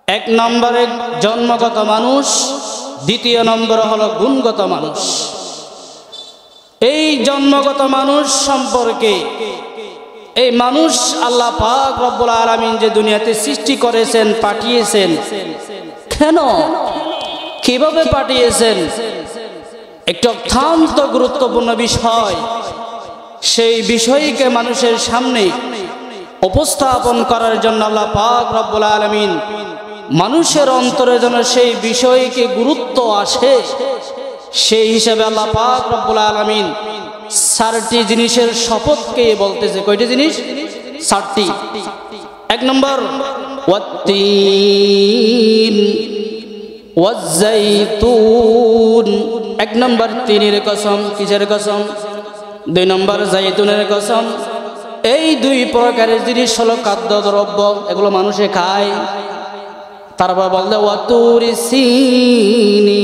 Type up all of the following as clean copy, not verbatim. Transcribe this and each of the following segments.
এক নম্বরে জন্মগত মানুষ, দ্বিতীয় নম্বরে হলো গুণগত মানুষ। এই জন্মগত মানুষ সম্পর্কে, এই মানুষ আল্লাহ পাক রব্বুল আলামিন যে দুনিয়াতে সৃষ্টি করেছেন, পাঠিয়েছেন, কেন, কিভাবে পাঠিয়েছেন, একটি অত্যন্ত গুরুত্বপূর্ণ বিষয়। সেই বিষয়কে মানুষের সামনে উপস্থাপন করার জন্য আল্লাহ পাক রব্বুল আলামিন মানুষের অন্তরে যেন সেই বিষয়কে গুরুত্ব আসে, সেই হিসাবে আল্লাহ পাক রব্বুল আলামিন 4টি জিনিসের শপথকে বলতেছে। কয়টি জিনিস? 4টি। এক নম্বর ওয়াত্তিন ওয়াজ্জাইতুন, এক নম্বর তিনের কসম। কিসের কসম? 2 নম্বর জাইতুনের কসম। এই 2 প্রকারের জিনিস হলো খাদ্যদ্রব্য, এগুলো মানুষে খায়। তারপর বলতে ওয়াতুরি সিনিন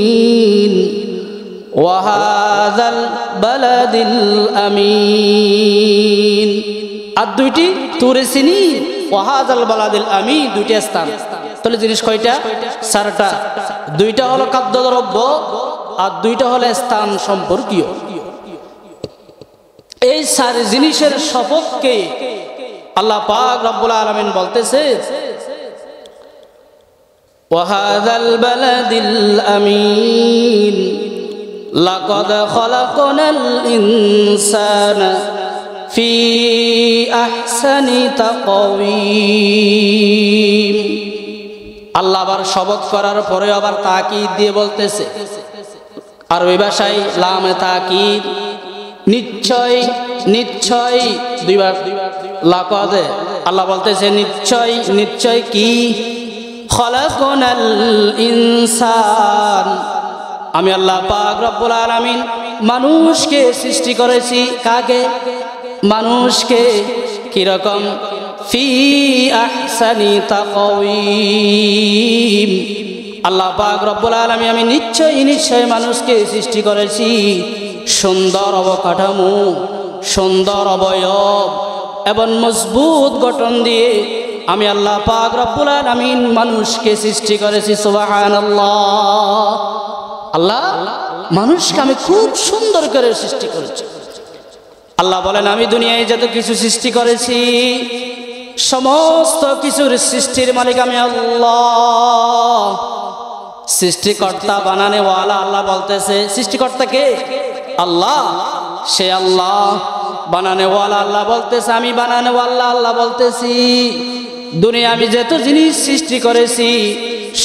ওয়া হাযাল বালাদিল আমিন। আর 2টি তুরে সিনিন ওয়া হাযাল বালাদিল আমিন, 2টি স্থান। তাহলে জিনিস কয়টা? 4টা। 2টা হলো খাদ্যদ্রব্য আর 2টা হলো স্থান সম্পর্কীয়। এই 4 জিনিসের শপথকে আল্লাহ পাক রব্বুল আলামিন বলতেছে ওয়াহাযাল বালাদিল আমিন লাকাদ খালাকনাল ইনসানা ফি আহসানি তাকওয়িম। আল্লাহ আবার শপথ করার পরে আবার তাকিদ দিয়ে বলতেছে, আরবি ভাষায় লামে তাকিদ, নিশ্চয়, নিশ্চয়, 2 বার লাকাদ। আল্লাহ বলতেছে নিশ্চয়, নিশ্চয় কি? খালাকনাল ইনসান, আমি আল্লাহ পাক রব্বুল আলামিন মানুষকে সৃষ্টি করেছি। কাকে? মানুষকে। কিরকম? ফি আহসানি তাকওয়িম, আল্লাহ পাক রব্বুল আলামিন আমি নিশ্চয়, নিশ্চয় মানুষকে সৃষ্টি করেছি সুন্দর অবকাঠামো, সুন্দর অবয়ব এবং মজবুত গঠন দিয়ে আমি আল্লাহ পাক রব্বুল আলামিন মানুষকে সৃষ্টি করেছি। সুবহানাল্লাহ। আল্লাহ মানুষকে আমি খুব সুন্দর করে সৃষ্টি করেছি। আল্লাহ বলেন আমি দুনিয়ায় যত কিছু সৃষ্টি করেছি, সমস্ত কিছুর সৃষ্টির মালিক আমি আল্লাহ। সৃষ্টিকর্তা বানানেওয়ালা আল্লাহ বলতেছে। সৃষ্টিকর্তা কে? আল্লাহ। সে আল্লাহ। বানানেওয়ালা আল্লাহ বলতেছে আমি বানানেওয়ালা আল্লাহ বলতেছি। দুনিয়া আমি যত জিনিস সৃষ্টি করেছি,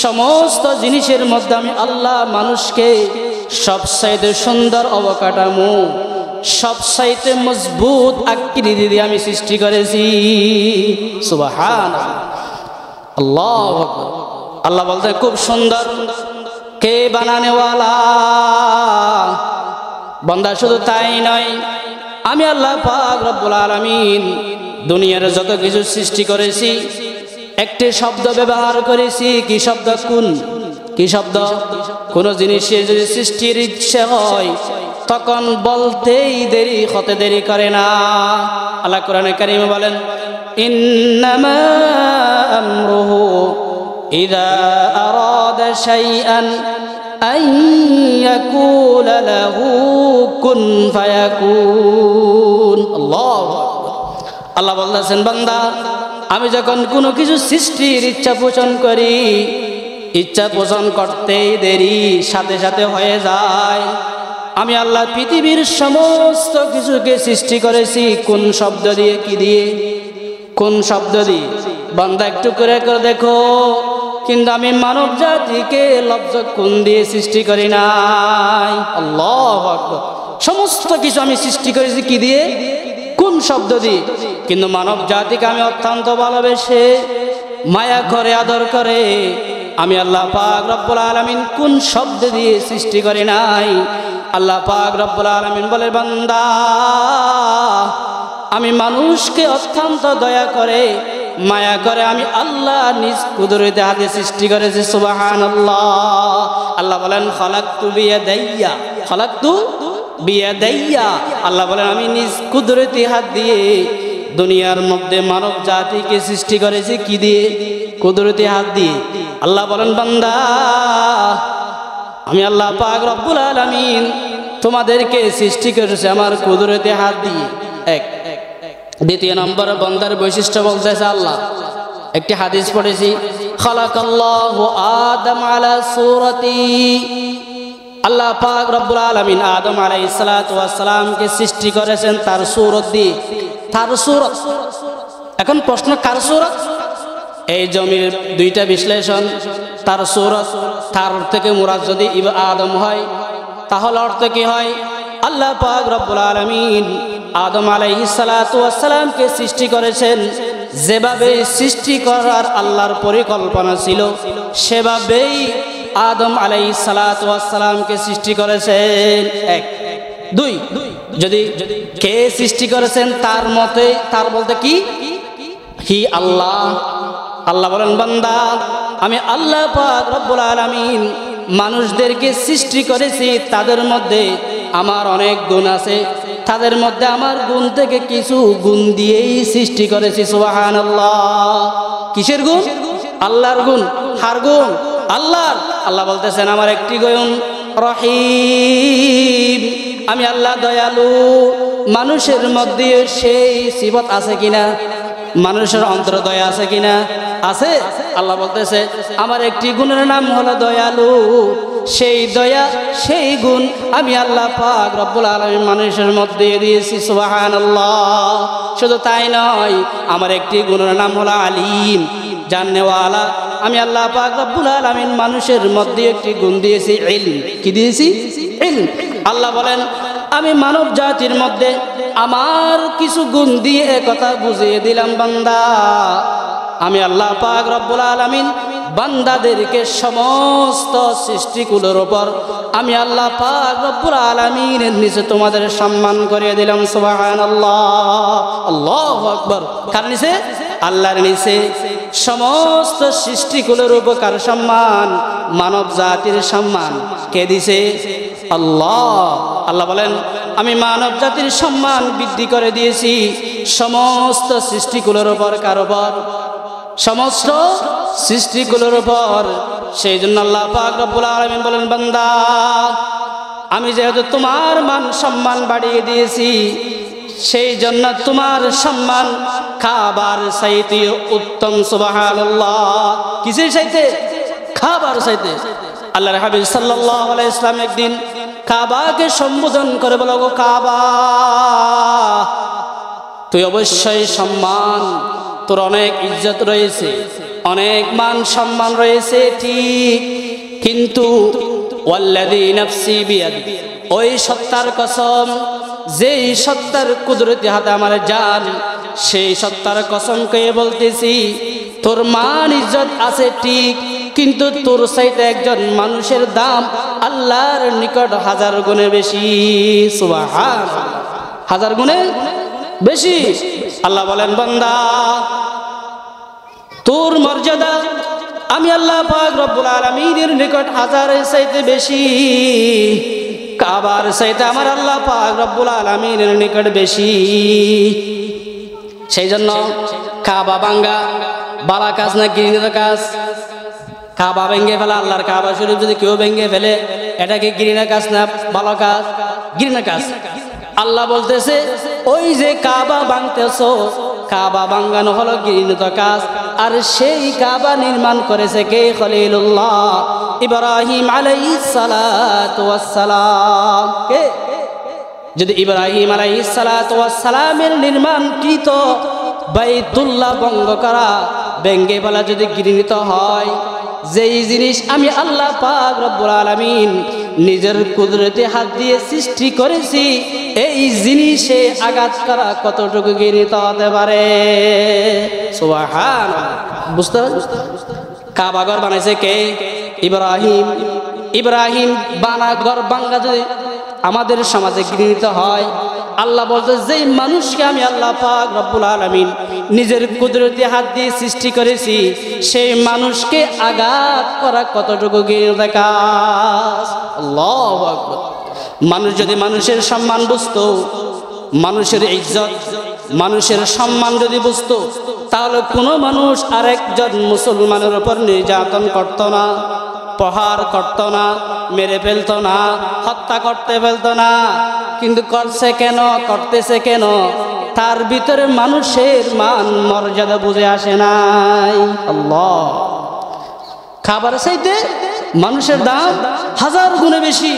সমস্ত জিনিসের মধ্যে আমি আল্লাহ মানুষকে সবচাইতে সুন্দর অবকাঠামো, সবচাইতে মজবুত আকৃতি দিয়ে আমি সৃষ্টি করেছি। সুবহানাল্লাহ। আল্লাহু আকবার। আল্লাহ বলতে খুব সুন্দর। কে? বানানেওয়ালা। বান্দা শুধু তাই নয়, আমি আল্লাহ পাক রব্বুল আলামিন দুনিয়ার যত কিছু সৃষ্টি করেছি, একটি শব্দ ব্যবহার করেছি। কি শব্দ? কুন। কি শব্দ? কোন জিনিসের যদি সৃষ্টির ইচ্ছে হয় তখন বলতেই দেরি হতে দেরি করে না। আল্লাহ কোরআনে কারিমে বলেন ইন্নামা আমরুহু ইযা আরাদা শাইআন আন ইয়াকুলা লাহু কুন ফায়াকুন। আল্লাহু আকবার। আল্লাহ বলতেছেন বান্দা আমি যখন কোনো কিছু সৃষ্টির ইচ্ছা পোষণ করি, ইচ্ছা পোষণ করতেই দেরি, সাথে সাথে হয়ে যায়। আমি আল্লাহ পৃথিবীর সমস্ত কিছুকে সৃষ্টি করেছি কোন শব্দ দিয়ে? কি দিয়ে? কোন শব্দ দিয়ে? বান্দা একটু করে দেখো, কিন্তু আমি মানব জাতিকে লফজ কোন দিয়ে সৃষ্টি করি নাই। আল্লাহু আকবার। সমস্ত কিছু আমি সৃষ্টি করেছি কি দিয়ে? কোন শব্দ দিয়ে। কিন্তু মানব জাতিকে আমি অত্যন্ত ভালোবেসে মায়া করে আদর করে আমি আল্লাহ পাক রব্বুল আলামিন কোন শব্দ দিয়ে সৃষ্টি করি নাই। আল্লাহ পাক রব্বুল আলামিন বলে বান্দা আমি মানুষকে অত্যন্ত দয়া করে মায়া করে আমি আল্লাহ নিজ কুদরতে হাতে সৃষ্টি করেছি। সুবহানাল্লাহ। আল্লাহ বলেন খালাকতু বিয়াদাইয়া, খালাকতু বিয়াদাইয়া। আল্লাহ বলেন আমি নিজ কুদরতি হাত দিয়ে দুনিয়ার মধ্যে মানব জাতিকে সৃষ্টি করেছি কি দিয়ে? কুদরতি হাত দিয়ে। আল্লাহ বলেন বান্দা আমি আল্লাহ পাক রব্বুল আলামিন তোমাদেরকে সৃষ্টি করেছি আমার কুদরতি হাত দিয়ে। এক। দ্বিতীয় নম্বর বান্দার বৈশিষ্ট্য বলতেছে আল্লাহ, একটি হাদিস পড়েছি, খালাকাল্লাহু আদম আলা সূরাতি, আল্লাহ পাক রব্বুল আলামিন আদম আলাইহিস সালাতু ওয়াস সালামকে সৃষ্টি করেছেন তার সূরত দিয়ে। তার সূরত। এখন প্রশ্ন, কার সূরত? এই জমির দুইটা বিশ্লেষণ। তার সূরত, তার থেকে মুরাদ যদি আদম হয় তাহলে অর্থ কি হয়? আল্লাহ পাক রব্বুল আলামিন আদম আলাইহিস সালাতু ওয়াস সালামকে সৃষ্টি করেছেন যেভাবে সৃষ্টি করার আল্লাহর পরিকল্পনা ছিল সেভাবেই আদম আলাইহিস সালাতু ওয়াস সালামকে সৃষ্টি করেছেন। এক। দুই, যদি কে সৃষ্টি করেছেন তার মতে, তার বলতে কি? হি আল্লাহ। আল্লাহ বলেন বান্দা আমি আল্লাহ পাক রব্বুল আলামিন মানুষদেরকে সৃষ্টি করেছি, তাদের মধ্যে আমার অনেক গুণ আছে, তাদের মধ্যে আমার গুণ থেকে কিছু গুণ দিয়েই সৃষ্টি করেছি। সুবহানাল্লাহ। কিসের গুণ? আল্লাহর গুণ। হার গুণ আল্লাহর। আল্লাহ বলতেছেন আমার একটি গুণ রহিম, আমি আল্লাহ দয়ালু। মানুষের মধ্যে সেই সিফত আছে কিনা? মানুষের অন্তর দয়া আছে কিনা? আছে। আল্লাহ বলতেছে আমার একটি গুণের নাম হলো দয়ালু। সেই দয়া, সেই গুণ আমি আল্লাহ পাক রব্বুল আলামিন মানুষের মধ্যে দিয়েছি। সুবহানাল্লাহ। শুধু তাই নয়, আমার একটি গুণের নাম হলো আলিম, জাননেওয়ালা। আমি আল্লাহ পাক রব্বুল আলামিন মানুষের মধ্যে একটি গুণ দিয়েছি ইলম। কি দিয়েছি? ইলম। আল্লাহ বলেন আমি মানব জাতির মধ্যে আমার কিছু গুণ দিয়ে কথা বুঝিয়ে দিলাম বান্দা। আমি আল্লাহ পাক রব্বুল আলামিন বান্দাদেরকে সমস্ত সৃষ্টিকুলের উপর আমি আল্লাহ পাক রব্বুল আলামিনের নিচে তোমাদের সম্মান করিয়ে দিলাম। সুবহানাল্লাহ। আল্লাহু আকবার। কার নিচে? আল্লাহর নিচে। সমস্ত সৃষ্টিকুলের উপর কার সম্মান? মানব জাতির সম্মান। কে দিছে? আল্লাহ। আল্লাহ বলেন আমি মানব জাতির সম্মান বৃদ্ধি করে দিয়েছি সমস্ত সৃষ্টিকুলের উপর। কার উপর? সমস্ত সৃষ্টিকুলের উপর। সেই জন্য আল্লাহ পাক রব্বুল আলামিন বলেন বান্দা আমি যেহেতু তোমার মান সম্মান বাড়িয়ে দিয়েছি সেই জন্য তোমার সম্মান খাবার চাইতে উত্তম। সুবহানাল্লাহ। কিসের চাইতে? খাবার চাইতে। আল্লাহর হাবিব সাল্লাল্লাহু আলাইহি ওয়াসাল্লাম একদিন কাবাকে সম্বোধন করে বলো, গো কাবা তুই অবশ্যই সম্মান, তোর অনেক ইজ্জত রয়েছে, অনেক মান সম্মান রয়েছে ঠিক, কিন্তু ওয়াল্লাযী নাফসি বিয়াদি, ওই সত্তার কসম যেই সত্তার কুদরতি হাতে আমার জান, সেই সত্তার কসম কে বলতেছি তোর মান ইজ্জত আছে ঠিক, কিন্তু তোর চাইতে একজন মানুষের দাম আল্লাহর নিকট 1000 গুণে বেশি। সুবহানাল্লাহ। 1000 গুণে বেশি। আল্লাহ বলেন বান্দা তোর মর্যাদা আমি আল্লাহ পাক রব্বুল আলামিনের নিকট 1000 চাইতে বেশি, কাবার চাইতে আমার আল্লাহ পাক রব্বুল আলামিনের নিকট বেশি। সেই জন্য কাবা ভাঙ্গা বালা কাজ না ঘৃণিত কাজ? কাবা ভেঙে ফেলা, আল্লাহর কাবা শরীফ যদি কেউ ভেঙে ফেলে এটা কি ঘৃণা কাজ না ভালো কাজ? ঘৃণা কাজ। আল্লাহ বলতেছে ওই যে কাবা ভাঙতেছো, কাবা ভাঙানো হলো ঘৃণিত কাজ, আর সেই কাবা নির্মাণ করেছে কে? খলিলুল্লাহ ইব্রাহিম আলাইহিস সালাতু ওয়াস সালাম। কে? যদি ইব্রাহিম আলাইহিস সালাতু ওয়াস সালামের নির্মাণকৃত বাইতুল্লাহ ভঙ্গ করা, ভেঙে ফেলা যদি ঘৃণিত হয়, যেই জিনিস আমি আল্লাহ পাক রব্বুল আলামিন নিজের কুদরতে হাত দিয়ে সৃষ্টি করেছি, এই জিনিসে আঘাত করা কতটুকু ঘৃণিত হতে পারে? সুবহানাল্লাহ। বুঝতে পারছেন? কাবা ঘর বানাইছে কে? ইব্রাহিম। ইব্রাহিম বানা ঘর ভাঙা যদি আমাদের সমাজে ঘৃণিত হয়, আল্লাহ বলতে যেই মানুষকে আমি আল্লাহ পাক রব্বুল আলামিন নিজের কুদরতি হাত দিয়ে সৃষ্টি করেছি, সেই মানুষকে আঘাত করা কতটুকু ঘৃণিত কাজ? আল্লাহু আকবার। মানুষ যদি মানুষের সম্মান বুঝতো, মানুষের ইজ্জত, মানুষের সম্মান যদি বুঝতো তাহলে কোনো মানুষ আরেকজন মুসলমানের উপর নির্যাতন করত না, প্রহার করত না, মেরে ফেলতো না, হত্যা করতে ফেলতো না। কিন্তু করছে কেন, করতেছে কেন? তার ভিতরে মানুষের মান মর্যাদা বুঝে আসে নাই। আল্লাহ, খাবার চাইতে মানুষের দাম 1000 গুণে বেশি।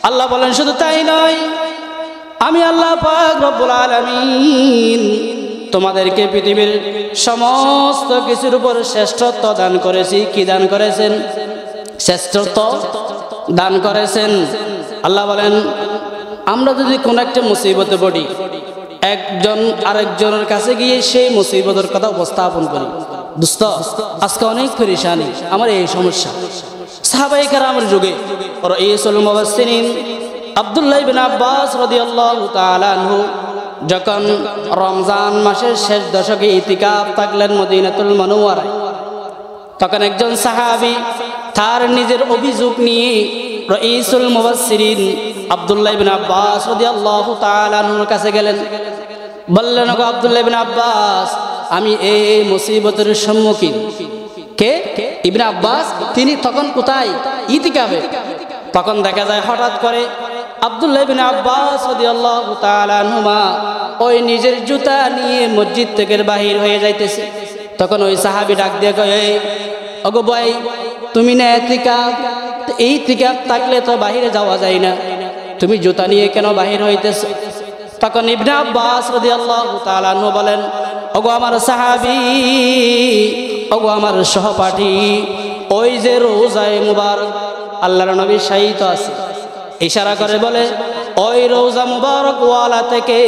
আল্লাহ বলেন শুধু তাই নয়, আমি আল্লাহ পাক রব্বুল আলামিন তোমাদেরকে পৃথিবীর সমস্ত কিছুর উপর শ্রেষ্ঠত্ব দান করেছি। কি দান করেছেন? শ্রেষ্ঠত্ব দান করেছেন। আল্লাহ বলেন আমরা যদি কোনো একটা মুসিবতে পড়ি, একজন আরেকজনের কাছে গিয়ে সেই মুসিবতের কথা উপস্থাপন করি, দোস্ত আজকে অনেক পেরেশানি, আমার এই সমস্যা। সাহাবায়ে কেরামের যুগে রাইসুল মুফাসসিরিন আব্দুল্লাহ ইবনে আব্বাস রাদিয়াল্লাহু তাআলা আনহু যখন রমজান মাসের শেষ দশকে ইতিকাফ থাকলেন মদিনাতুল মুনাওয়ারায়, তখন একজন সাহাবী তার নিজের অভিযোগ নিয়ে রাইসুল মুফাসসিরিন আব্দুল্লাহ ইবনে আব্বাস রাদিয়াল্লাহু তাআলা আনহুর কাছে গেলেন। বললেন, ওগো আব্দুল্লাহ ইবনে আব্বাস, আমি এই মুসিবতের সম্মুখীন। কে? ইবনে আব্বাস। তিনি তখন কোথায়? ইতিকাফে। তখন দেখা যায় হঠাৎ করে আব্দুল্লাহ ইবনে আব্বাস রাদিয়াল্লাহু তাআলা আনহুমা ওই নিজের জুতা নিয়ে মসজিদ থেকে বাহির হয়ে যাইতেছে। তখন ওই সাহাবী ডাক দিয়ে কয়, ওগো ভাই, তুমি না ইতিকাফ? এই ইতিকাফ থাকলে তো বাহিরে যাওয়া যায় না, তুমি জুতা নিয়ে কেন বাহির হইতেছো? তখন ইবনে আব্বাস রাদিয়াল্লাহু তাআলা আনহু বলেন, ওগো আমার সাহাবী, ওগো আমার সহপাঠী, ওই যে রওজায়ে মুবারক আল্লাহর নবী শায়িত আছে, ইশারা করে বলে ওই রওজা মুবারক ওয়ালা থেকে,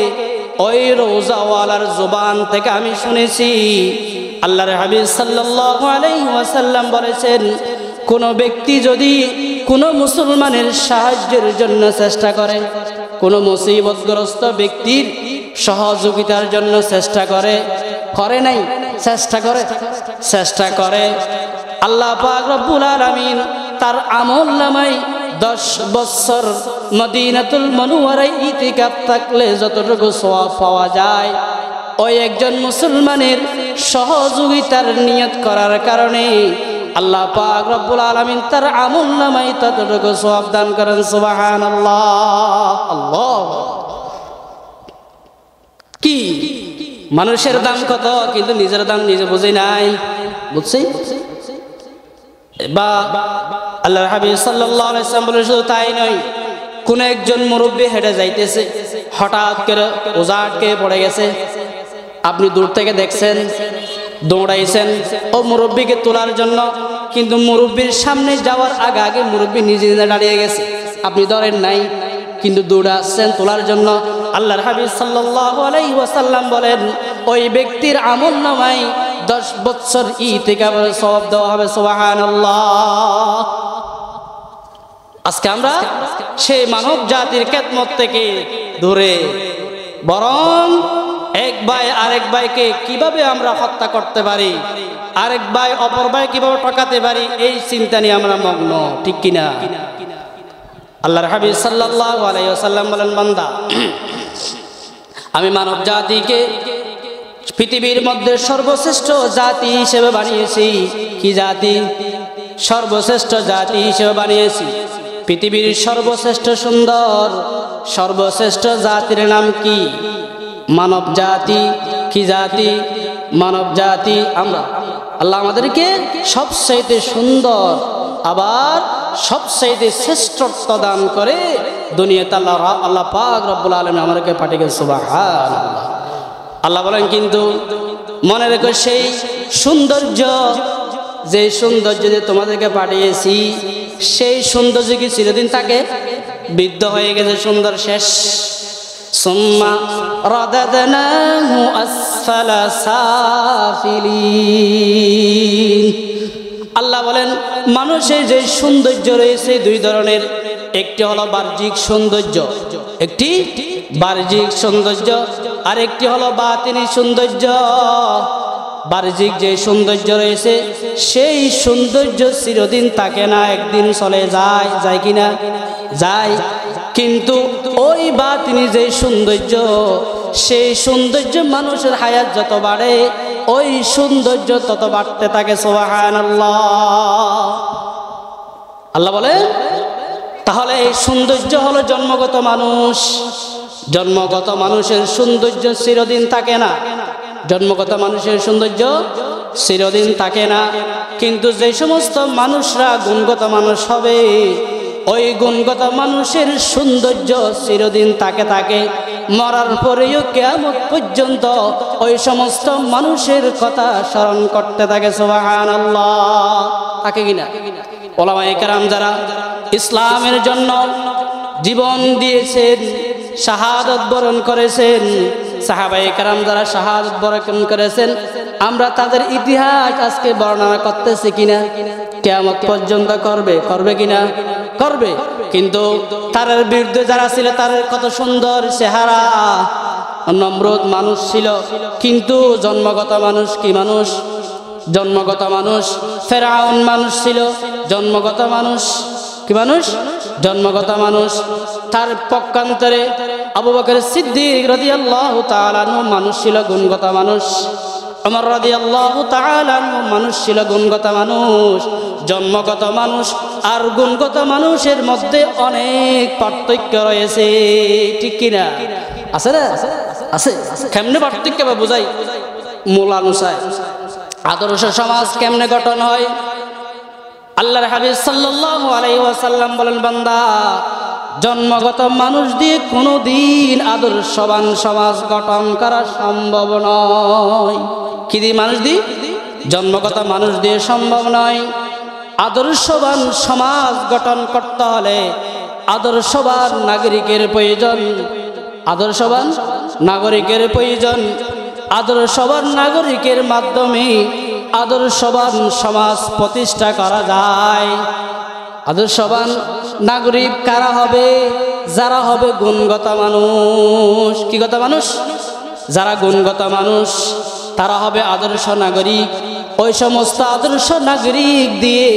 ওই রওজা ওয়ালার জবান থেকে আমি শুনেছি আল্লাহর হাবিব সাল্লাল্লাহু আলাইহি ওয়াসাল্লাম বলেছেন, কোন ব্যক্তি যদি কোনো মুসলমানের সাহায্যের জন্য চেষ্টা করে, কোনো মুসিবতগ্রস্ত ব্যক্তির সহযোগিতার জন্য চেষ্টা করে, করে নাই, চেষ্টা করে, আল্লাহ পাক রব্বুল আলামিন তার আমলনামায় 10 বছর মদিনাতুল মুনাওয়ারায় ইতিকাফ থাকলে যতটুকু সওয়াব পাওয়া যায়, ওই একজন মুসলমানের সহযোগিতার নিয়ত করার কারণে আল্লাহ পাক রব্বুল আলামিন তার আমলনামায় ততটুকু সওয়াব দান করেন। সুবহানাল্লাহ। আল্লাহ, কি মানুষের দাম কত, কিন্তু নিজের দাম নিজে বুঝি নাই, বুঝছি? বা আল্লাহর হাবিব সাল্লাল্লাহু আলাইহি ওয়াসাল্লাম বলেন শুধু তাই নয়, কোন একজন মুরব্বি হেঁটে যাইতেছে, হঠাৎ করে ওজা আটকে পড়ে গেছে, আপনি দূর থেকে দেখছেন, দৌড়াইছেন ও মুরব্বিকে তোলার জন্য, কিন্তু মুরব্বির সামনে যাওয়ার আগে আগে মুরব্বি নিজে নিজে দাঁড়িয়ে গেছে, আপনি ধরেন নাই, কিন্তু দৌড়াচ্ছেন তোলার জন্য। আল্লাহর হাবিব সাল্লাল্লাহু আলাইহি ওয়াসাল্লাম বলেন ওই ব্যক্তির আমলনামায় 10 বছর ইতিকাফের সওয়াব দেওয়া হবে। সুবহানাল্লাহ। আজকে আমরা সেই মানব জাতির খেদমত থেকে দূরে, বরং এক ভাই আরেক ভাইকে কিভাবে আমরা হত্যা করতে পারি, আরেক ভাই অপর ভাই কিভাবে ঠকাতে পারি, এই চিন্তা নিয়ে আমরা মগ্ন, ঠিক কিনা? আল্লাহর হাবিব সাল্লাল্লাহু আলাইহি ওয়াসাল্লাম বলেন, বান্দা, আমি মানব জাতিকে পৃথিবীর মধ্যে সর্বশ্রেষ্ঠ জাতি হিসেবে বানিয়েছি। কি জাতি? সর্বশ্রেষ্ঠ জাতি হিসেবে বানিয়েছি। পৃথিবীর সর্বশ্রেষ্ঠ সুন্দর সর্বশ্রেষ্ঠ জাতির নাম কি? মানব জাতি। কি জাতি? মানব জাতি। আমরা, আল্লাহ আমাদেরকে সবচাইতে সুন্দর আবার সবচাইতে শ্রেষ্ঠত্ব দান করে দুনিয়াতে আল্লাহ পাক রব্বুল আলামিন আমাদেরকে পাঠিয়েছেন। সুবহানাল্লাহ। আল্লাহ বলেন, কিন্তু মনে রেখো সেই সৌন্দর্য, যে সৌন্দর্য যে তোমাদেরকে পাঠিয়েছি, সেই সৌন্দর্য কি চিরদিন থাকে? বৃদ্ধ হয়ে গেছে, সুন্দর শেষ। সুম্মা রাদাদনাহু আসফালা সাফিলিন। আল্লাহ বলেন, মানুষের যে সৌন্দর্য রয়েছে দুই ধরনের, একটি হলো বাহ্যিক সৌন্দর্য, একটি বাহ্যিক সৌন্দর্য, আর একটি হলো বাতিনি সৌন্দর্য। বাহ্যিক যে সৌন্দর্য রয়েছে সেই সৌন্দর্য চিরদিন থাকে না, একদিন চলে যায়, যায় কিনা? যায়। কিন্তু ওই বাতিনি যে সৌন্দর্য, সেই সৌন্দর্য মানুষের হায়াত যত বাড়ে ওই সৌন্দর্য তত বাড়তে থাকে। সুবহানাল্লাহ। আল্লাহ বলে তাহলে এই সৌন্দর্য হলো জন্মগত মানুষ। জন্মগত মানুষের সৌন্দর্য চিরদিন থাকে না। জন্মগত মানুষের সৌন্দর্য চিরদিন থাকে না। কিন্তু যে সমস্ত মানুষরা গুণগত মানুষ হবে ওই গুণগত মানুষের সৌন্দর্য চিরদিন থাকে। মরার পরেও কিয়ামত পর্যন্ত ওই সমস্ত মানুষের কথা স্মরণ করতে থাকে। সুবহানাল্লাহ। থাকে কিনা? ওলামায়ে কেরাম যারা ইসলামের জন্য জীবন দিয়েছেন, শাহাদাত বরণ করেছেন, সাহাবায়ে কেরাম যারা শাহাদাত বরণ করেছেন, আমরা তাদের ইতিহাস আজকে বর্ণনা করতেছি কিনা? কিয়ামত পর্যন্ত করবে কিনা? করবে। কিন্তু তার বিরুদ্ধে যারা ছিল তার কত সুন্দর চেহারা, নম্রত মানুষ ছিল, কিন্তু জন্মগত মানুষ কি মানুষ? জন্মগত মানুষ ফেরাউন মানুষ ছিল, জন্মগত মানুষ কি মানুষ? জন্মগত মানুষ। তার পক্ষান্তরে আবু বকর সিদ্দিক রাদিয়াল্লাহু তাআলা আনহু মানুষ ছিল, গুণগত মানুষ। ওমর রাদিয়াল্লাহু তাআলা আনহু মানুষ ছিল, গুণগত মানুষ। জন্মগত মানুষ আর গুণগত মানুষের মধ্যে অনেক পার্থক্য রয়েছে, ঠিক কিনা? আছে না? আছে। কেমনে পার্থক্য বোঝাই? মূলানুসায় আদর্শ সমাজ কেমনে গঠন হয়? আল্লাহর হাবিব সাল্লাল্লাহু আলাইহি ওয়াসাল্লাম বলেন, বান্দা জন্মগত মানুষ দিয়ে কোনোদিন আদর্শবান সমাজ গঠন করা সম্ভব নয়। কি দিয়ে? মানুষ দিয়ে? জন্মগত মানুষ দিয়ে সম্ভব নয়। আদর্শবান সমাজ গঠন করতে হলে আদর্শবান নাগরিকের প্রয়োজন। আদর্শবান নাগরিকের প্রয়োজন। আদর্শবান নাগরিকের মাধ্যমে আদর্শবান সমাজ প্রতিষ্ঠা করা যায়। আদর্শবান নাগরিক কারা হবে? যারা হবে গুণগত মানুষ। কি গত মানুষ? যারা গুণগত মানুষ তারা হবে আদর্শ নাগরিক। ওই সমস্ত আদর্শ নাগরিক দিয়ে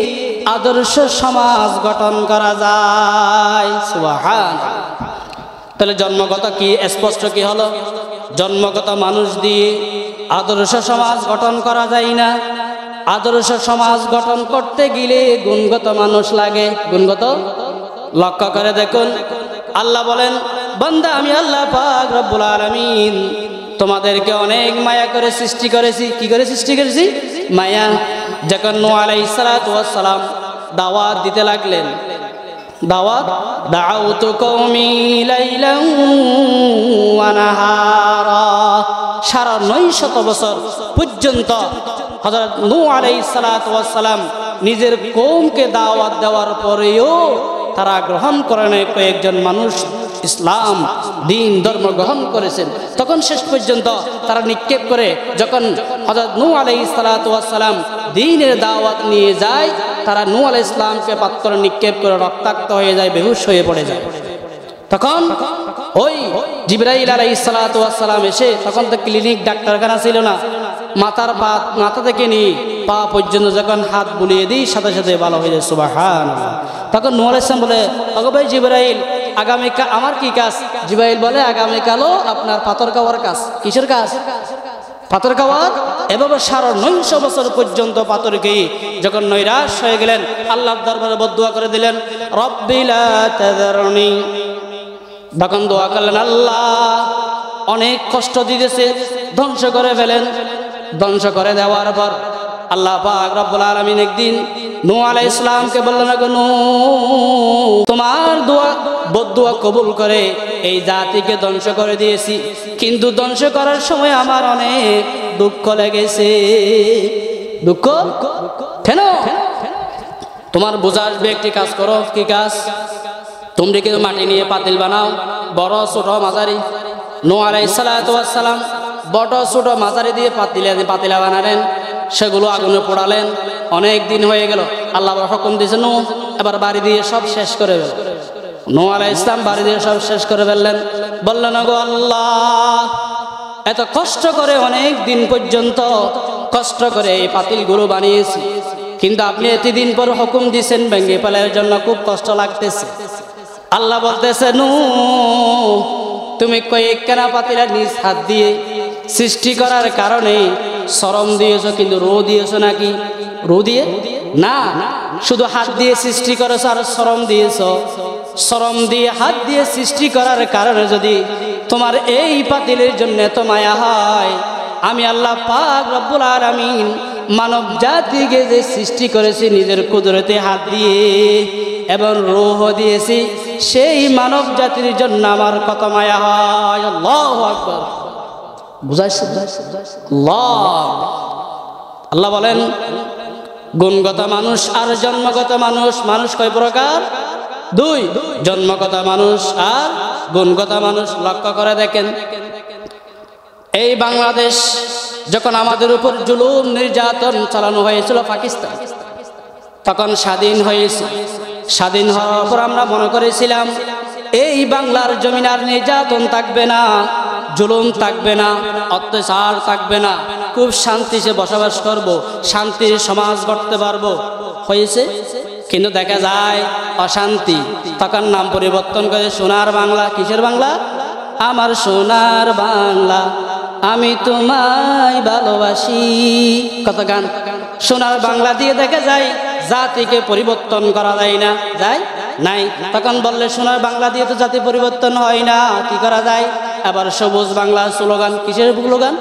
আদর্শ সমাজ গঠন করা যায়। সুবহানাল্লাহ। তাহলে জন্মগত কি স্পষ্ট কি হলো? জন্মগত মানুষ দিয়ে আদর্শ সমাজ গঠন করা যায় না। আদর্শ সমাজ গঠন করতে গেলে গুণগত মানুষ লাগে। গুণগত লক্ষ্য করে দেখুন, আল্লাহ বলেন, বান্দা আমি আল্লাহ পাক রব্বুল আলামিন তোমাদেরকে অনেক মায়া করে সৃষ্টি করেছি। কি করে সৃষ্টি করেছি? মায়া। যখন নূহ আলাইহিস সালাতু ওয়াস সালাম দাওয়াত দিতে লাগলেন, দাওয়াত দাউতু কওমি লাইলান ওয়া নাহারা, সারা 900 বছর পর্যন্ত হযরত নূহ আলাইহিস সালাতু ওয়াস সালাম নিজের কওমকে দাওয়াত দেওয়ার পরেও তারা গ্রহণ করে নাই। কয়েকজন মানুষ ইসলাম দিন ধর্ম গ্রহণ করেছেন। তখন শেষ পর্যন্ত তারা নিক্ষেপ করে, যখন হযরত নূহ আলাইহিস সালাতু ওয়াস সালাম দ্বীনের দাওয়াত নিয়ে যায়, তারা নূহ আলাইহিস সালামকে পাথর নিক্ষেপ করে রক্তাক্ত হয়ে যায়, বেহুশ হয়ে পড়ে যায়। তখন ওই জিবরাইল আলাইহিস সালাতু ওয়াস সালাম এসে, তখন তো ক্লিনিক ডাক্তারখানা ছিল না, মাথা থেকে নিয়ে পা পর্যন্ত যখন হাত বুলিয়ে দিই সাথে সাথে ভালো হয়ে যায়। সুবহানাল্লাহ। তখন নূহ আলাইহিস সালাম বলে, ওগো ভাই জিবরাইল, আগামীকাল আমার কি কাজ? জিবরাইল বলে, আগামীকালও আপনার পাথর খাওয়ার কাজ। কিসের কাজ? পাথর খাওয়ার। এভাবে সারা 900 বছর পর্যন্ত পাথর খেয়ে যখন নৈরাশ হয়ে গেলেন, আল্লাহর দরবারে বদদুয়া করে দিলেন, রব্বি লা তাযারনি। তখন দোয়া করলেন, আল্লাহ অনেক কষ্ট দিতেছে, ধ্বংস করে ফেলেন। ধ্বংস করে দেওয়ার পর আল্লাহ পাক রব্বুল আলামিন একদিন নূহ আলাইহিস সালামকে বললেন, নূহ তোমার দোয়া বদদুয়া কবুল করে এই জাতিকে ধ্বংস করে দিয়েছি, কিন্তু ধ্বংস করার সময় আমার অনেক দুঃখ লেগেছে। দুঃখ কেন? তোমার বোঝা আসবে, একটি কাজ করো। কি কাজ? তোমরা কিন্তু মাটি নিয়ে পাতিল বানাও, বড় ছোট মাঝারি। নূহ আলাইহিস সালাতু ওয়াস সালাম বড় ছোট মাঝারি দিয়ে পাতিলা বানালেন, সেগুলো আগুনে পোড়ালেন। অনেক দিন হয়ে গেল, আল্লাহ হুকুম দিয়েছে, নূহ এবার বাড়ি দিয়ে সব শেষ করে ফেল। নূহ আলাইহিস সালাম বাড়ি দিয়ে সব শেষ করে ফেললেন। বললেন, গো আল্লাহ, এত কষ্ট করে অনেক দিন পর্যন্ত কষ্ট করে এই পাতিলগুলো বানিয়েছি, কিন্তু আপনি এতদিন পর হুকুম দিয়েছেন ভেঙে ফেলার জন্য, খুব কষ্ট লাগতেছে। আল্লাহ বলতেছে, নূহ তুমি কয়েকখানা পাতিলা নিজ হাত দিয়ে সৃষ্টি করার কারণে শরম দিয়েছো, কিন্তু রো দিয়েছো নাকি? রো দিয়ে না, শুধু হাত দিয়ে সৃষ্টি করেছো আর শরম দিয়েছো। শরম দিয়ে হাত দিয়ে সৃষ্টি করার কারণে যদি তোমার এই পাতিলের জন্য এত মায়া হয়, আমি আল্লাহ পাক রব্বুল আলামিন মানব জাতিকে যে সৃষ্টি করেছি নিজের কুদরতে হাত দিয়ে এবং রূহ দিয়েছি, সেই মানব জাতির জন্য আমার কত মায়া হয়। আল্লাহু আকবার। বুঝাইছে আল্লাহ বলেন গুণগত মানুষ আর জন্মগত মানুষ। মানুষ কয় প্রকার? দুই, জন্মগত মানুষ আর গুণগত মানুষ। লক্ষ্য করে দেখেন, এই বাংলাদেশ যখন আমাদের উপর জুলুম নির্যাতন চালানো হয়েছিল পাকিস্তান, তখন স্বাধীন হয়েছে। স্বাধীন হওয়ার পর আমরা মনে করেছিলাম এই বাংলার জমিন আর নির্যাতন থাকবে না, জুলুম থাকবে না, অত্যাচার থাকবে না, খুব শান্তিতে বসবাস করব, শান্তির সমাজ গড়তে পারবো। হয়েছে? কিন্তু দেখা যায় অশান্তি। তখন নাম পরিবর্তন করে সোনার বাংলা। কিসের বাংলা? আমার সোনার বাংলা, আমি তোমায় ভালোবাসি। কত গান! সোনার বাংলা দিয়ে দেখা যায় জাতিকে পরিবর্তন করা যায় না, যায় নাই। তখন বললে সোনার বাংলা দিয়ে তো জাতি পরিবর্তন হয় না, কি করা যায়? আবার সবুজ বাংলা স্লোগান। কিসের স্লোগান?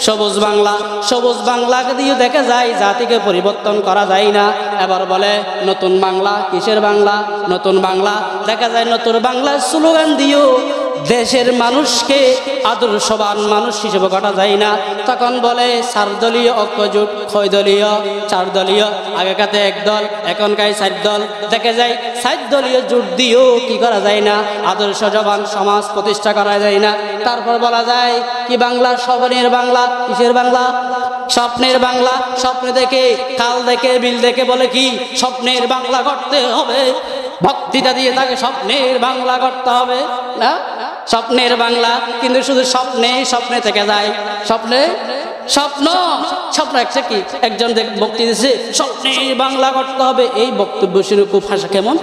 সবুজ বাংলা। সবুজ বাংলাকে দিয়ে দেখা যায় জাতিকে পরিবর্তন করা যায় না। এবার বলে নতুন বাংলা। কিসের বাংলা? নতুন বাংলা। দেখা যায় নতুন বাংলা স্লোগান দিয়েও দেশের মানুষকে আদর্শবান মানুষ হিসেবে গড়া যায় না। তখন বলে 4 দলীয় ঐক্যজোট, 6 দলীয়, 4 দলীয়। আগেকাতে 1 দল, এখনকার 4 দল। দেখা যায় 4 দলীয় জোট দিয়েও কি করা যায় না? আদর্শবান সমাজ প্রতিষ্ঠা করা যায় না। তারপর বলা যায় কি বাংলা? স্বপ্নের বাংলা। কিসের বাংলা? স্বপ্নের বাংলা। স্বপ্ন দেখে, কাল দেখে, বিল দেখে বলে কি স্বপ্নের বাংলা গড়তে হবে। ভক্তিটা দিয়ে তাকে স্বপ্নের বাংলা গড়তে হবে না? স্বপ্নের বাংলা। কিন্তু শুধু স্বপ্নে থেকে যায়। স্বপ্নে স্বপ্ন স্বপ্ন একটা কি? একজন বক্তৃতা দিচ্ছে স্বপ্নের বাংলা গড়তে হবে। এই বক্তব্য শুনে খুব হাসা। কেমন?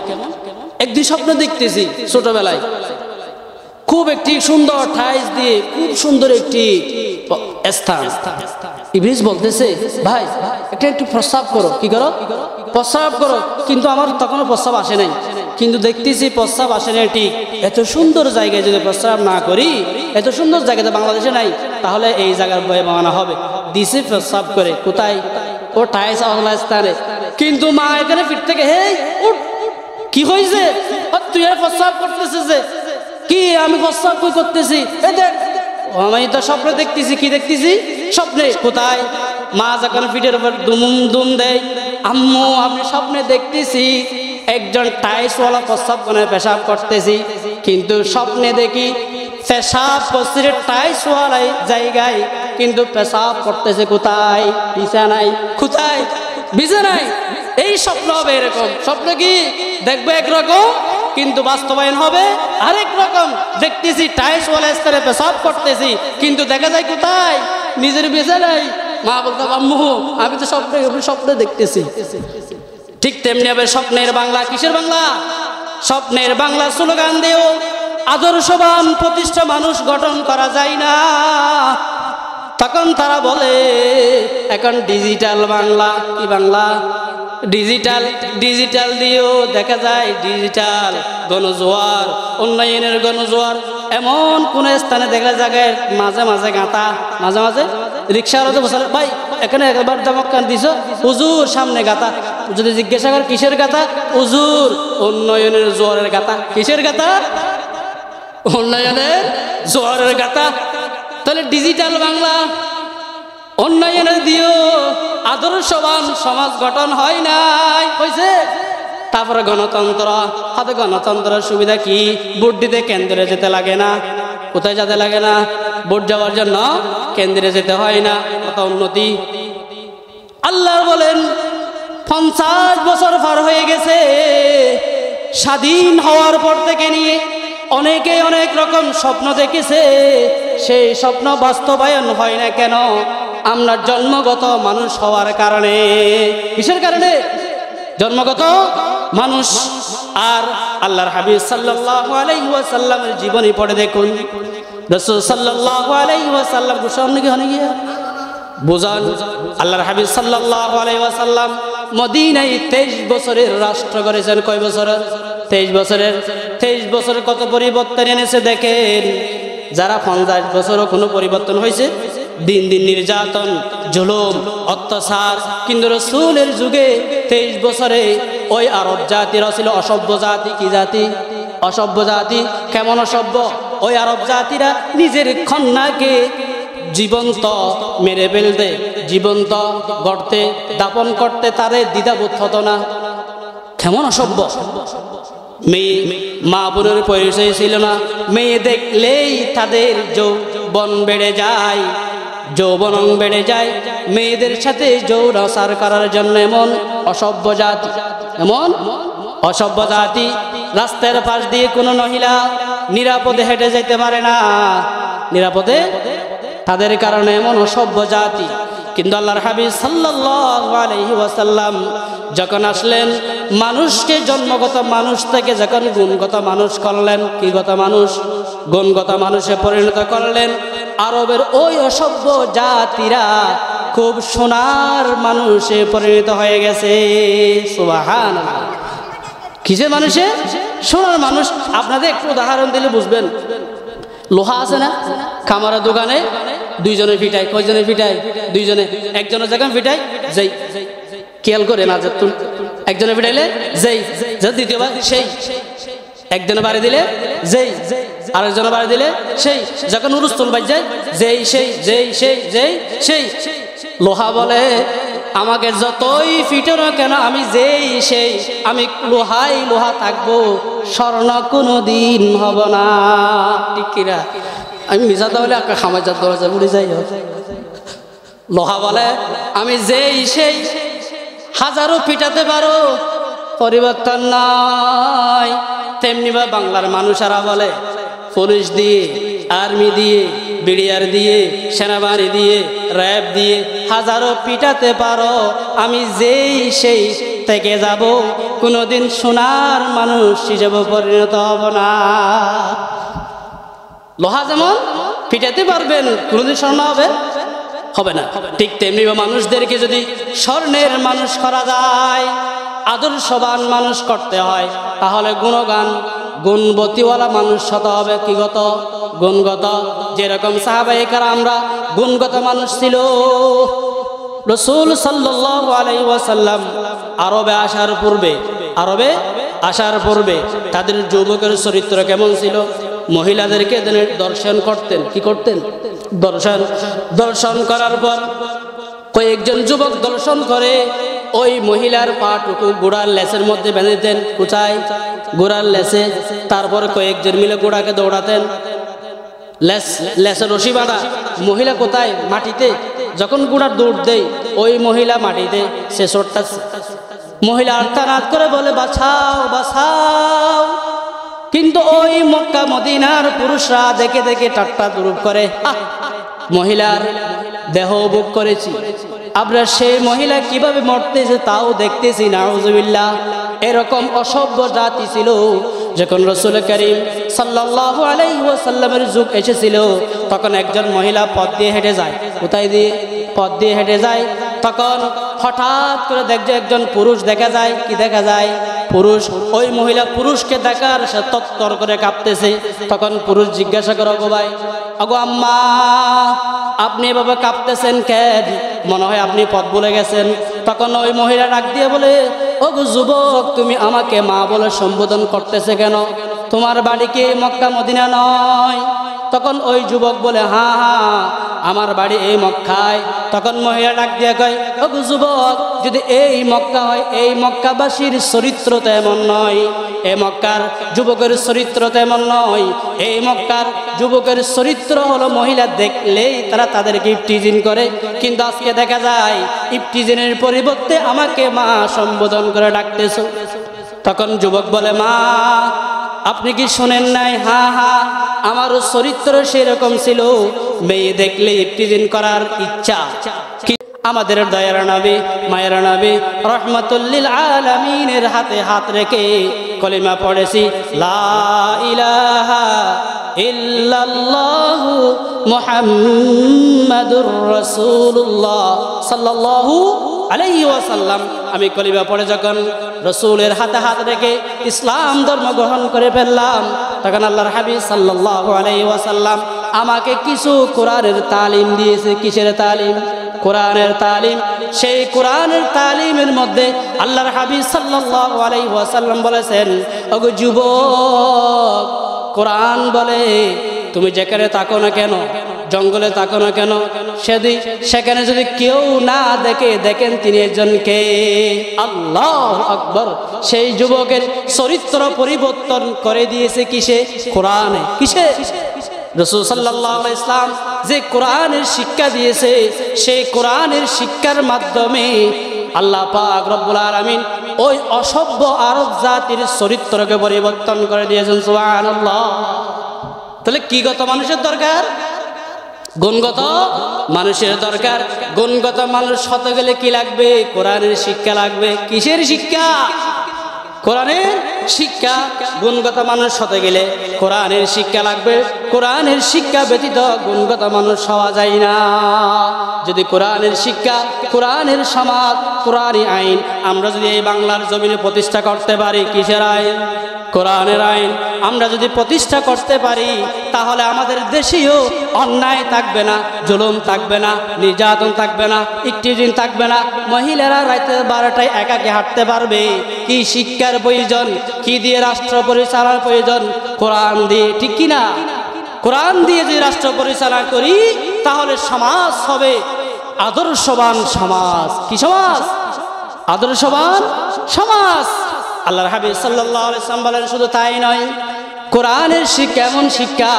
একদিন স্বপ্ন দেখতেছি ছোটবেলায়, খুব একটি সুন্দর টাইলস দিয়ে খুব সুন্দর একটি স্থান। ইবলিস বলতেছে ভাই এটা একটু প্রস্রাব করো। কি করো? প্রস্রাব করো। কিন্তু আমার তখনও প্রস্রাব আসে নাই, কিন্তু দেখতেছি প্রস্রাব আসে নাই ঠিক। এত সুন্দর জায়গায় যদি প্রস্রাব না করি, এত সুন্দর জায়গাতে বাংলাদেশে নাই, তাহলে এই জায়গার বয়ে বানানো হবে। দিছে প্রস্রাব করে। কোথায়? ও টাইলস আওয়ালা স্থানে। কিন্তু মা এখানে ফিট থেকে হে উঠ, কি হয়েছে? তুই আর প্রস্রাব করতেছিস যে? কি আমি প্রস্রাব কই করতেছি? এই দেখ, আমি তো স্বপ্নে দেখতেছি। কি দেখতেছি? স্বপ্নে। কোথায়? মা যখন পিঠের উপর দুম দুম দেয়, আম্মু আমি স্বপ্নে দেখতেছি একজন টাইলসওয়ালা প্রস্রাব করে পেশাব করতেছি, কিন্তু স্বপ্নে দেখি পেশাব করছে টাইলসওয়ালা জায়গায়, কিন্তু পেশাব করতেছে কোথায়? বিছানায়। কোথায়? বিছানায়। এই স্বপ্ন হবে এরকম। স্বপ্ন কি দেখবে একরকম, কিন্তু বাস্তবায়ন হবে আরেক রকম। দেখতেছি টাইলসওয়ালা স্তরে পেশাব করতেছি, কিন্তু দেখা যায় কোথায়? নিজের বিছানায়। মা বলতো আম্মু আমি তো স্বপ্নে দেখতেছি। ঠিক তেমনি হবে স্বপ্নের বাংলা। কিসের বাংলা? স্বপ্নের বাংলা স্লোগান দিয়েও আদর্শবান প্রতিষ্ঠা মানুষ গঠন করা যায় না। তখন তারা বলে এখন ডিজিটাল বাংলা। কি বাংলা? ডিজিটাল। ডিজিটাল দিয়েও দেখা যায় ডিজিটাল গণজোয়ার, উন্নয়নের গণজোয়ার। এমন কোন স্থানে দেখা জায়গায় মাঝে মাঝে গাঁথা, মাঝে মাঝে রিক্সাওয়ালাতে বসে ভাই এখানে একবার দমকান দিছ, হুজুর সামনে গাঁথা। যদি জিজ্ঞাসা কর কিসের গাঁথা? হুজুর উন্নয়নের জোয়ারের গাঁথা। কিসের গাঁথা? উন্নয়নের জোয়ারের গাঁথা। তাহলে ডিজিটাল বাংলা উন্নয়নের দিয়েও আদর্শবান সমাজ গঠন হয় নাই। হয়েছে? তারপরে গণতন্ত্র। হাতে গণতন্ত্রের সুবিধা কি? ভোট দিতে কেন্দ্রে যেতে লাগে না। কোথায় যেতে লাগে না? ভোট যাওয়ার জন্য কেন্দ্রে যেতে হয় না। কত উন্নতি! আল্লাহ বলেন 50 বছর পার হয়ে গেছে স্বাধীন হওয়ার পর থেকে নিয়ে অনেকে অনেক রকম স্বপ্ন দেখেছে, সেই স্বপ্ন বাস্তবায়ন হয় না কেন? আমরা জন্মগত মানুষ হওয়ার কারণে। কিসের কারণে? জন্মগত মানুষ। আর আল্লাহর হাবিব সাল্লাল্লাহু আলাইহি ওয়াসাল্লামের জীবনী পড়ে দেখুন, রাসূল সাল্লাল্লাহু আলাইহি ওয়াসাল্লাম সামনে কি হনে গিয়া বুঝান আল্লাহর হাবিব সাল্লাল্লাহু আলাইহি ওয়াসাল্লাম মদিনায় 23 বছরের রাষ্ট্র করেছেন। কয় বছরের? 23 বছরের। 23 বছরে কত পরিবর্তন এনেছে দেখেন। যারা 50 বছরও কোনো পরিবর্তন হয়েছে? দিন দিন নির্যাতন, জুলুম, অত্যাচার। কিন্তু রাসূলের যুগে 23 বছরে ওই আরব জাতিরা ছিল অসভ্য জাতি। কি জাতি? অসভ্য জাতি। কেমন অসভ্য? ওই আরব জাতিরা নিজের কন্যাকে জীবন্ত মেরে ফেলতে, জীবন্ত গর্তে দাপন করতে তাদের দ্বিধাবোধ হতো না। কেমন অসভ্য! মেয়ে মা বোনের পরিচয় ছিল না। মেয়ে দেখলেই তাদের যৌবন বেড়ে যায়, যৌবন বেড়ে যায়। মেয়েদের সাথে যৌনাচার করার জন্য এমন অসভ্য জাতি, এমন অসভ্য জাতি। রাস্তার পাশ দিয়ে কোনো মহিলা নিরাপদে হেঁটে যেতে পারে না, নিরাপদে। তাদের কারণে এমন অসভ্য জাতি। কিন্তু আল্লাহর হাবিব সাল্লাল্লাহু আলাইহি ওয়াসাল্লাম যখন আসলেন, মানুষকে জন্মগত মানুষ থেকে যখন গুণগত মানুষ করলেন, কিগত মানুষ? গুণগত মানুষে পরিণত করলেন। আরবের ওই অসভ্য জাতিরা খুব সোনার মানুষে পরিণত হয়ে গেছে। সুবহানাল্লাহ! কিসের মানুষে? সোনার মানুষ। আপনাদের একটু উদাহরণ দিলে বুঝবেন। লোহা আছে না খামারের দোকানে? দুইজনে ফিটায়। কয়জনে ফিটায়? দুইজনে। একজনের যখন ফিটায় যেই, খেয়াল করে না যে তুমি একজনে ফিটাইলে যেই, দ্বিতীয়বার সেই, একজনে বাড়ি দিলে যেই, আরেকজনে বাড়ি দিলে সেই। যখন উরুস্তল বাজ যায় যেই সেই, যেই সেই, যেই সেই। লোহা বলে আমাকে যতই ফিটানো কেন আমি যেই সেই, আমি লোহাই লোহা থাকবো, স্বর্ণ কোনো দিন হব না। ঠিক কিনা? আমি মিশা তাহলে একটা খামাজার দরজা উড়ে যাই। লোহা বলে আমি যেই সেই, হাজারো পিটাতে পারো, পরিবর্তন নাই। তেমনি বা বাংলার মানুষেরা বলে পুলিশ দিয়ে, আর্মি দিয়ে, বিডিআর দিয়ে, সেনাবাহিনী দিয়ে, র্যাব দিয়ে হাজারো পিটাতে পারো, আমি যেই সেই থেকে যাব, কোনোদিন সোনার মানুষ হিসেবে পরিণত হব না। লোহা যেমন পিটাতে পারবেন, কোনোদিন স্বর্ণ হবে? হবে না। ঠিক তেমনি মানুষদেরকে যদি স্বর্ণের মানুষ করা যায়, আদর্শবান মানুষ করতে হয়, তাহলে গুণগান গুণবতীওয়ালা মানুষ হতে হবে। কিগত? গুণগত। যেরকম সাহাবায়ে কেরামরা গুণগত মানুষ ছিল। রাসূল সাল্লাল্লাহু আলাইহি ওয়াসাল্লাম আরবে আসার পূর্বে তাদের যুবকের চরিত্র কেমন ছিল? মহিলাদেরকে দর্শন করতেন। কি করতেন? দর্শন করার পর কয়েকজন যুবক দর্শন করে ওই মহিলার পাটুকু গোড়ার লেসের মধ্যে বেঁধে দিতেন। কোথায়? গোড়ার লেসে। তারপরে কয়েকজন মিলে গোড়াকে দৌড়াতেন। লেসের রশি বাঁধা। মহিলা কোথায়? মাটিতে। যখন গোড়ার দৌড় দেয় ওই মহিলা মাটিতে, সে ছোট্টা মহিলা আর্তনাদ করে বলে বাঁচাও বাঁচাও। কিন্তু ওই মক্কা মদিনার পুরুষরা দেখে দেখে ঠাট্টা দুরূপ করে, মহিলার দেহ বুক করেছি, আমরা সেই মহিলা কিভাবে মরতেছে তাও দেখতেছি। নাউজুবিল্লাহ! এরকম অসভ্য জাতি ছিল। যখন রাসূল করিম সাল্লাল্লাহু আলাইহি ওয়াসাল্লামের যুগ এসেছিল, তখন একজন মহিলা পথ দিয়ে হেঁটে যায়। কোথায় দিয়ে? পথ দিয়ে হেঁটে যায়। তখন হঠাৎ করে দেখছে একজন পুরুষ দেখা যায়। কি দেখা যায়? পুরুষ। ওই মহিলা পুরুষকে দেখার সে তত্তর করে কাঁপতেছে। তখন পুরুষ জিজ্ঞাসা করে, ওগো ভাই, ওগো আম্মা, আপনি এভাবে কাঁপতেছেন কেন? মনে হয় আপনি পথ ভুলে গেছেন। তখন ওই মহিলা ডাক দিয়ে বলে, ওগো যুবক, তুমি আমাকে মা বলে সম্বোধন করতেছে কেন? তোমার বাড়ি কি মক্কা মদিনা নয়? তখন ওই যুবক বলে, হ্যাঁ হ্যাঁ, আমার বাড়ি এই মক্কায়। তখন মহিলা ডাক দিয়ে কয়, ওগো যুবক, যদি এই মক্কা হয়, এই মক্কাবাসীর চরিত্র তো এমন নয়, এই মক্কার যুবকের চরিত্র তো এমন নয়। এই মক্কার যুবকের চরিত্র হলো মহিলা দেখলেই তারা তাদেরকে ইফটিজিন করে, কিন্তু আজকে দেখা যায় ইফটিজিনের পরিবর্তে আমাকে মা সম্বোধন করে ডাকতেছ। তখন যুবক বলে, মা, আপনি কি শোনেন নাই? হ্যাঁ হ্যাঁ, আমারও চরিত্র সেরকম ছিল, মেয়ে দেখলে ইফতিজিন করার ইচ্ছা। আমাদের দয়ার নবী, মায়ের নবী রহমাতুল লিল আলামিনের হাতে হাত রেখে কলিমা পড়েছি, লা ইলাহা ইল্লাল্লাহু মুহাম্মাদুর রাসূলুল্লাহ সাল্লাল্লাহু আলাইহি ওয়াসাল্লাম। আমি কলিমা পড়ে যখন রসুলের হাতে হাত রেখে ইসলাম ধর্ম গ্রহণ করে ফেললাম, তখন আল্লাহর হাবিব সাল্লাল্লাহু আলাইহি ওয়াসাল্লাম আমাকে কিছু কোরআনের তালিম দিয়েছে। কিসের তালিম? কোরআনের তালিম। সেই কোরআনের তালিমের মধ্যে আল্লাহর হাবিব সাল্লাল্লাহু আলাইহি ওয়াসাল্লাম বলেছেন, ওগো যুবক, কোরআন বলে তুমি যেখানে থাকো না কেন, জঙ্গলে থাকো না কেন, সেখানে যদি কেউ না দেখে, দেখেন তিনি একজনকে, আল্লাহু আকবার। সেই যুবকের চরিত্র পরিবর্তন করে দিয়েছে কিসে? কোরআনে। কিসে? রাসূল সাল্লাল্লাহু আলাইহি ওয়াসাল্লাম যে কোরআনের শিক্ষা দিয়েছে, সেই কোরআনের শিক্ষার মাধ্যমে আল্লাহ পাক রব্বুল আলামিন ওই অসভ্য আরব জাতির চরিত্রকে পরিবর্তন করে দিয়েছেন। সুবহানাল্লাহ। তাহলে কিগত মানুষের দরকার? গুণগত মানুষের দরকার। গুণগত মানুষ হতে গেলে কি লাগবে? কোরআনের শিক্ষা লাগবে। কিসের শিক্ষা? কোরআনের শিক্ষা। গুণগত মানুষ হতে গেলে কোরআনের শিক্ষা লাগবে। কোরআনের শিক্ষা ব্যতীত গুণগত মানুষ হওয়া যায় না। যদি কোরআনের শিক্ষা, কোরআনের সমাজ, কোরআনী আইন আমরা যদি এই বাংলার জমিনে প্রতিষ্ঠা করতে পারি, কিসের আইন? কোরআনের আইন আমরা যদি প্রতিষ্ঠা করতে পারি, তাহলে আমাদের দেশেও অন্যায় থাকবে না, জুলুম থাকবে না, নির্যাতন থাকবে না, ইকটিজিং থাকবে না। মহিলারা রাতে 12টায় একাকে হাঁটতে পারবে। কি শিক্ষার প্রয়োজন? কি দিয়ে রাষ্ট্র পরিচালনার প্রয়োজন? কোরআন দিয়ে। ঠিক কিনা? কোরআন দিয়ে যদি রাষ্ট্র পরিচালনা করি, তাহলে সমাজ হবে আদর্শবান সমাজ। কি সমাজ? আদর্শবান সমাজ। আল্লাহর হাবিব সাল্লাল্লাহু আলাইহি ওয়াসাল্লাম বলেন, শুধু তাই নয়, কোরআনের শিক্ষা এমন শিক্ষা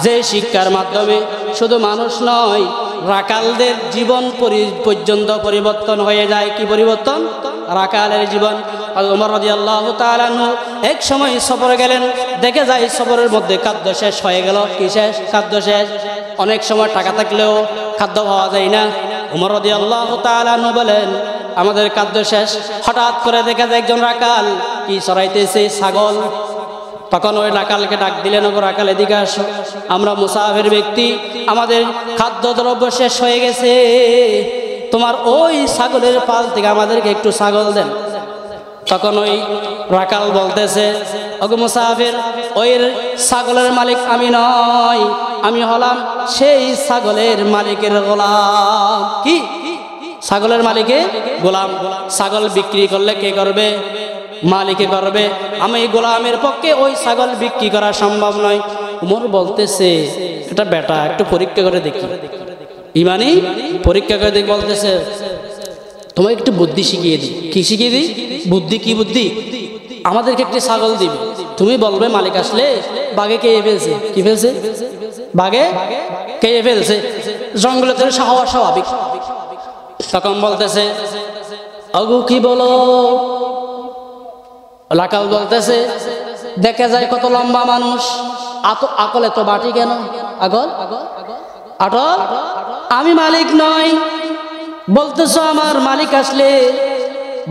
যে শিক্ষার মাধ্যমে শুধু মানুষ নয়, রাকালদের জীবন পর্যন্ত পরিবর্তন হয়ে যায়। কি পরিবর্তন? রাকালের জীবন। ওমর রাদিয়াল্লাহু তাআলা আনহু এক সময় সফরে গেলেন, দেখে যায় সফরের মধ্যে খাদ্য শেষ হয়ে গেল। কি শেষ? খাদ্য শেষ। অনেক সময় টাকা থাকলেও খাদ্য পাওয়া যায় না। ওমর রাদিয়াল্লাহু তাআলা আনহু বলেন, আমাদের খাদ্য শেষ। হঠাৎ করে দেখা যায় একজন রাকাল কি চড়াইতেছে? ছাগল। তখন ওই রাকালকে ডাক দিলেন, ওগো রাকাল, এদিকে আসো, আমরা মুসাফির ব্যক্তি, আমাদের খাদ্য দ্রব্য শেষ হয়ে গেছে, তোমার ওই ছাগলের পাল থেকে আমাদেরকে একটু ছাগল দেন। তখন ওই রাকাল বলতেছে, ওগো মুসাফির, ওই ছাগলের মালিক আমি নয়, আমি হলাম সেই ছাগলের মালিকের গোলাম। কি? ছাগলের মালিকে গোলাম। ছাগল বিক্রি করলে কে করবে? মালিকে করবে। আমি গোলামের পক্ষে ওই ছাগল বিক্রি করা সম্ভব নয়। উমর বলতেছে, এটা বেটা, একটু পরীক্ষা করে দেখি, ইমানি পরীক্ষা করে দেখি। বলতেছে, তোমাকে একটু বুদ্ধি শিখিয়ে দিই। কি শিখিয়ে দিই? বুদ্ধি। কি বুদ্ধি? আমাদেরকে একটি ছাগল দিবে, তুমি বলবে মালিক আসলে বাঘে কে ফেলছে। কি ফেলছে? বাঘে কে ফেলছে। জঙ্গলে তো হওয়া স্বাভাবিক। তখন বলতেছে, আগু কি বলো? রাকাল বলতেছে, দেখা যায় কত লম্বা মানুষ, আকল এত বাটি কেন? আগল আটল, আমি মালিক নয়, বলতেছ আমার মালিক আসলে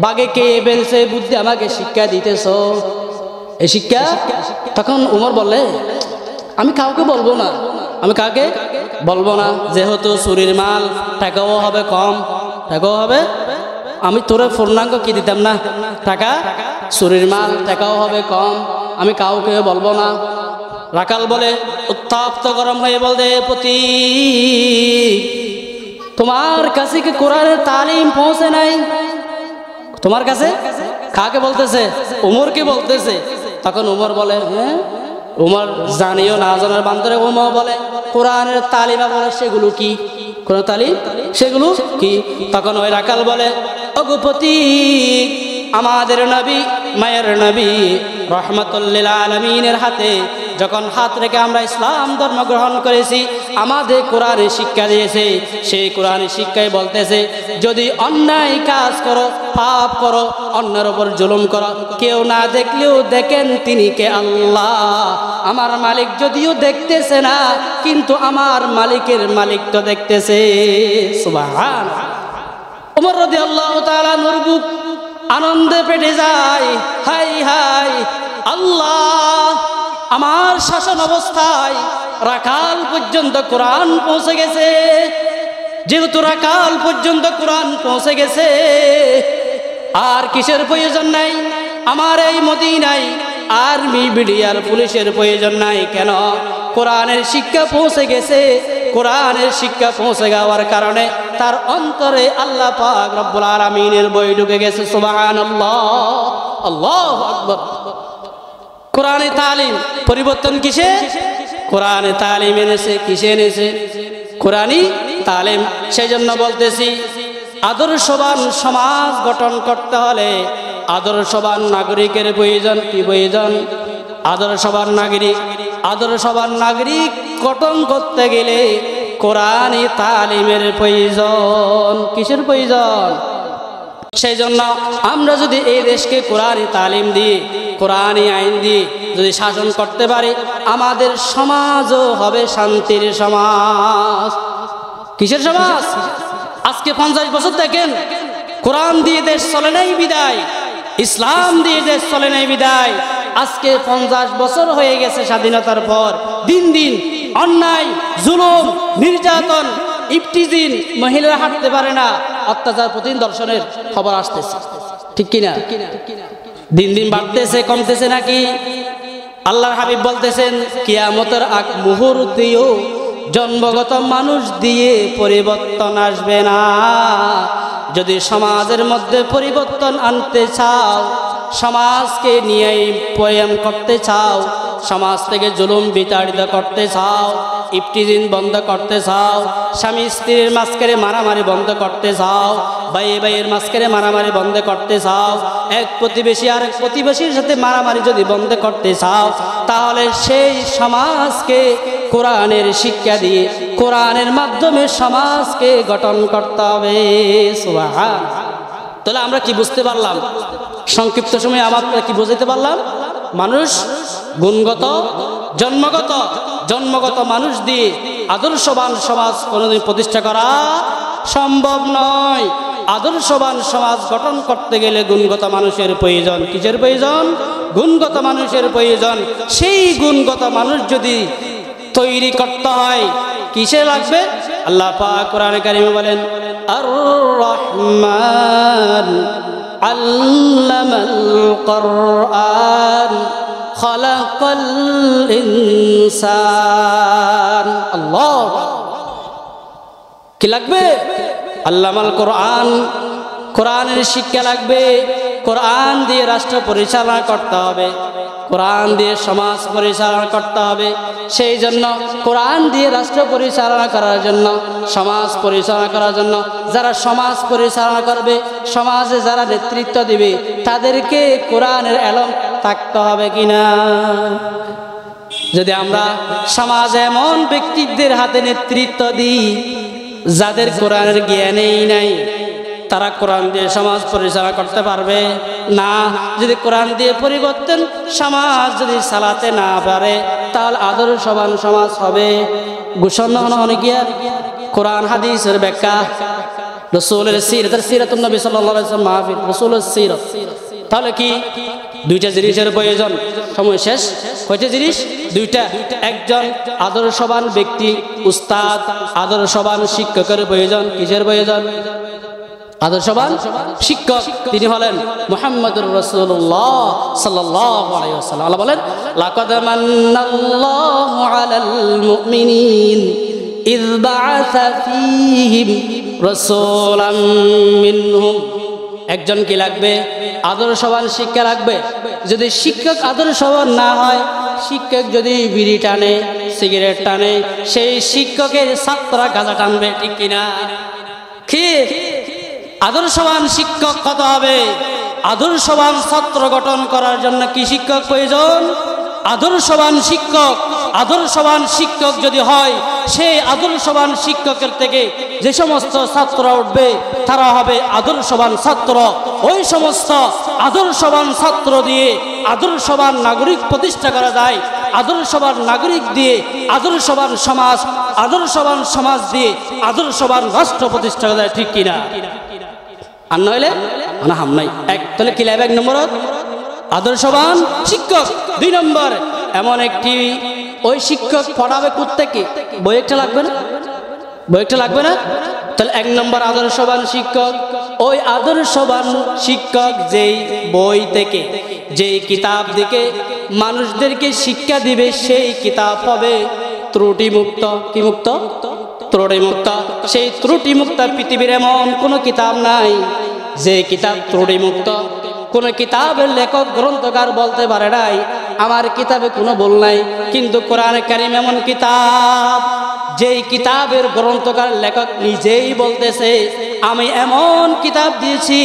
বাঘে কে ফেলছে, বুদ্ধি আমাকে শিক্ষা দিতেছ, এই শিক্ষা। তখন উমর বললে, আমি কাউকে বলবো না, আমি কাউকে বলবো না, যেহেতু চুরির মাল, টাকাও হবে কম, টাকাও হবে, আমি তোরে পূর্ণাঙ্গ কি দিতাম না টাকা, চুরির মাল, টাকাও হবে কম, আমি কাউকে বলবো না। রাকাল বলে, উত্তপ্ত গরম হয়ে বলতে, পতি তোমার কাছে কি কোরআনের তালিম পৌঁছে নাই? তোমার কাছে? কাকে বলতেছে? উমরকে বলতেছে। তখন উমর বলে, হ্যাঁ, উমর জানিও না জানার বান্দরে। উমর বলে, কোরআনের তালিমা বলে সেগুলো কি? কোন তালিম? সেগুলো কি? তখন ওই রাকাল বলে, অগুপতি আমাদের নবী, মায়ের নবী রহমাতুল লিল আলামিনের হাতে যখন হাত রেখে আমরা ইসলাম ধর্ম গ্রহণ করেছি, আমাদের কোরআনে শিক্ষা দিয়েছে। সেই কোরআনের শিক্ষায় বলতেছে, যদি অন্যায় কাজ করো, পাপ করো, অন্যের উপর জুলুম করো, কেউ না দেখলেও দেখেন তিনি কে? আল্লাহ। আমার মালিক যদিও দেখতেছে না, কিন্তু আমার মালিকের মালিক তো দেখতেছে। সুবহানাল্লাহ। ওমর রাদিয়াল্লাহু তাআলা নূর বুক আনন্দে পেটে যায়। হাই হাই, আল্লাহ আমার শাসন অবস্থায় রাকাল পর্যন্ত কোরআন পৌঁছে গেছে, যেহেতু রাকাল পর্যন্ত কোরআন পৌঁছে গেছে, আর কিসের প্রয়োজন নাই আমার এই মদিনায় আর্মি বিডিআর পুলিশের প্রয়োজন নাই। কেন? কোরআনের শিক্ষা পৌঁছে গেছে। কোরআনের শিক্ষা পৌঁছে যাওয়ার কারণে তার অন্তরে আল্লাহ পাক রব্বুল আলামিনের বই ঢুকে গেছে। সুবহানাল্লাহ, আল্লাহু আকবার। কোরআনে তালিম পরিবর্তন কিসে? কোরআনে তালিম এনেছে। কিসে এনেছে? কোরআনি তালিম। সেই জন্য বলতেছি, আদর্শবান সমাজ গঠন করতে হলে আদর্শবান নাগরিকের প্রয়োজন। কি প্রয়োজন? আদর্শবান নাগরিক। আদর্শবান নাগরিক গঠন করতে গেলে কোরআনি তালিমের প্রয়োজন। কিসের প্রয়োজন? সেই জন্য আমরা যদি এই দেশকে কোরআনি তালিম দিয়ে, কোরআনি আইন দিয়ে যদি শাসন করতে পারি, আমাদের সমাজও হবে শান্তির সমাজ। কিসের সমাজ? আজকে 50 বছর দেখেন, কোরআন দিয়ে দেশ চলে নাই বিদায়, ইসলাম দিয়ে দেশ চলে নাই বিদায়, আজকে 50 বছর হয়ে গেছে স্বাধীনতার পর দিন দিন অন্যায়, জুলুম, নির্যাতন, ইফতিজিং, মহিলারা হাঁটতে পারে না, অত্যাচার, প্রতিদিন দর্শনের খবর আসতেছে। ঠিক কিনা? দিন দিন বাড়তেছে, কমতেছে নাকি? আল্লাহর হাবিব বলতেছেন, কিয়ামতের আগ মুহূর্তেও জন্মগত মানুষ দিয়ে পরিবর্তন আসবে না। যদি সমাজের মধ্যে পরিবর্তন আনতে চাও, সমাজকে নিয়েই পয়ম করতে চাও, সমাজ থেকে জুলুম বিতাড়িত করতে চাও, ইফতিজিং বন্ধ করতে চাও, স্বামী স্ত্রীর মাঝখানে মারামারি বন্ধ করতে চাও, ভাই ভাইয়ের মাঝখানে মারামারি বন্ধ করতে চাও, এক প্রতিবেশী আর এক প্রতিবেশীর সাথে মারামারি যদি বন্ধ করতে চাও, তাহলে সেই সমাজকে কোরআনের শিক্ষা দিয়ে, কোরআনের মাধ্যমে সমাজকে গঠন করতে হবে। সুবহান। তাহলে আমরা কি বুঝতে পারলাম? সংক্ষিপ্ত সময়ে আমরা কি বুঝতে পারলাম? মানুষ গুণগত, জন্মগত মানুষ দিয়ে আদর্শবান সমাজ কোনোদিন প্রতিষ্ঠা করা সম্ভব নয়। আদর্শবান সমাজ গঠন করতে গেলে গুণগত মানুষের প্রয়োজন। কিসের প্রয়োজন? গুণগত মানুষের প্রয়োজন। সেই গুণগত মানুষ যদি তৈরি করতে হয়, কিসে লাগবে? আল্লাহ পাক কোরআনে কারিমে বলেন, আর রহমান আল্লামাল কোরআন খালাকাল ইনসান। আল্লাহ, কি লাগবে? আল্লামাল কোরআন, কোরআনের শিক্ষা লাগবে। কোরআন দিয়ে রাষ্ট্র পরিচালনা করতে হবে, কোরআন দিয়ে সমাজ পরিচালনা করতে হবে। সেই জন্য কোরআন দিয়ে রাষ্ট্র পরিচালনা করার জন্য, সমাজ পরিচালনা করার জন্য, যারা সমাজ পরিচালনা করবে, সমাজে যারা নেতৃত্ব দিবে, তাদেরকে কোরআনের এলম থাকতে হবে কিনা? যদি আমরা সমাজে এমন ব্যক্তিদের হাতে নেতৃত্ব দিই যাদের কোরআনের জ্ঞানেই নাই, তারা কোরআন দিয়ে সমাজ পরিচালনা করতে পারবে না। যদি কোরআন দিয়ে পরিবর্তন সমাজ যদি চালাতে না পারে, তাহলে আদর্শবান সমাজ হবে। ঘোষণা অনেকিয়া কোরআন হাদিসের ব্যাখ্যা, রাসূলের সিরাত, সিরাতুন নবী সাল্লাল্লাহু আলাইহি ওয়াসাল্লাম মাহফিল, রাসূলের সিরাত। তাহলে কি দুইটা জিনিসের প্রয়োজন? সময় শেষ। কয়টা জিনিস? দুইটা। একজন আদর্শবান ব্যক্তি, উস্তাদ, আদর্শবান শিক্ষকের প্রয়োজন। কিসের প্রয়োজন? আদর্শবান শিক্ষক। তিনি হলেন মুহাম্মদুর রাসূলুল্লাহ সাল্লাল্লাহু আলাইহি ওয়াসাল্লাম। আল্লাহ বলেন, লাকাদ মান্নাল্লাহু আলাল মুমিনিন ইয বাআসা ফীহিম রাসূলাম মিনহুম। একজন কি লাগবে? আদর্শবান শিক্ষা লাগবে। যদি শিক্ষক আদর্শবান না হয়, শিক্ষক যদি বিড়ি টানে, সিগারেট টানে, সেই শিক্ষকের ছাত্ররা গাঁজা টানবে। ঠিক কিনা? কি আদর্শবান শিক্ষক কত হবে? আদর্শবান ছাত্র গঠন করার জন্য কি শিক্ষক প্রয়োজন? আদর্শবান শিক্ষক। আদর্শবান শিক্ষক যদি হয়, সেই আদর্শবান শিক্ষকের থেকে যে সমস্ত ছাত্ররা উঠবে, তারা হবে আদর্শবান ছাত্র। ওই সমস্ত আদর্শবান ছাত্র দিয়ে আদর্শবান নাগরিক প্রতিষ্ঠা করা যায়। আদর্শবান নাগরিক দিয়ে আদর্শবান সমাজ, আদর্শবান সমাজ দিয়ে আদর্শবান রাষ্ট্র প্রতিষ্ঠা করা যায়। ঠিক কিনা? আর নইলে না হাম নাই। এক তাহলে কি লাগবে? এক নম্বর আদর্শবান শিক্ষক। 2 নম্বর, এমন একটি ওই শিক্ষক পড়াবে কোত্থেকে? বই একটা লাগবে না? বই একটা লাগবে না? তাহলে 1 নম্বর আদর্শবান শিক্ষক, ওই আদর্শবান শিক্ষক যেই বই থেকে, যেই কিতাব থেকে মানুষদেরকে শিক্ষা দিবে, সেই কিতাব হবে ত্রুটিমুক্ত। কি মুক্ত? ত্রুটিমুক্ত। সেই ত্রুটিমুক্ত পৃথিবীর এমন কোনো কিতাব নাই যে কিতাব ত্রুটিমুক্ত। কোন কিতাবের লেখক গ্রন্থকার বলতে পারে নাই আমার কিতাবে কোনো ভুল নাই, কিন্তু কোরআন কারীম এমন কিতাব, যেই কিতাবের গ্রন্থকার লেখক নিজেই বলতেছে আমি এমন কিতাব দিয়েছি,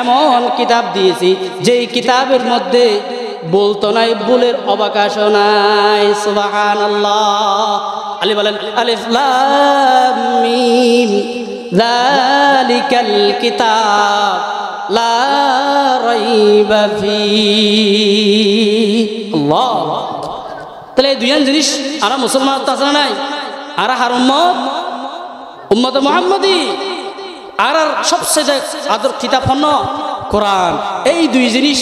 এমন কিতাব দিয়েছি যেই কিতাবের মধ্যে বলতো নাই, ভুলের অবকাশ নাই। সুবহানাল্লাহ। আলী বলেন আলিফ লাম মিম যালিকাল কিতাব লা রাইবা ফীহি। আল্লাহ। তাহলে এই 2 জিনিস আর মুসলমান তো আছে না নাই? আর হার উম্মত মুহাম্মাদি, আর সবচেয়ে আদর কিতাব হন কোরআন। এই 2 জিনিস,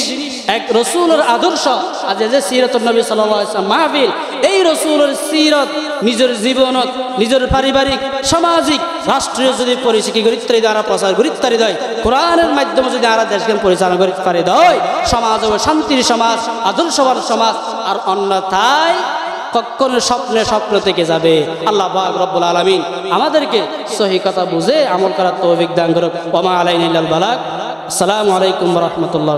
এক রসুলের আদর্শ, আজ যে সিরাতুন নবী সাল্লাল্লাহু আলাইহি ওয়াসাল্লাম মাহফিল, এই রসুলের সিরত নিজের জীবনত, নিজের পারিবারিক, সামাজিক, রাষ্ট্রীয় যদি পরিস্থিতি গরিত্তারি দ্বারা প্রচার গরিত্তারি দেয়, কোরআনের মাধ্যমে যদি আমরা দেশকে পরিচালনা করিতে পারি দেয়, সমাজ হবে শান্তির সমাজ, আদর্শবান সমাজ। আর অন্যথায় কখনো স্বপ্ন থেকে যাবে। আল্লাহ পাক রব্বুল আলামিন আমাদেরকে সহি কথা বুঝে আমল করার তৌফিক দান করুক। ওয়া মা আলাইনা ইল্লাল বালাগ। আসসালামু আলাইকুম ওয়া রাহমাতুল্লাহ।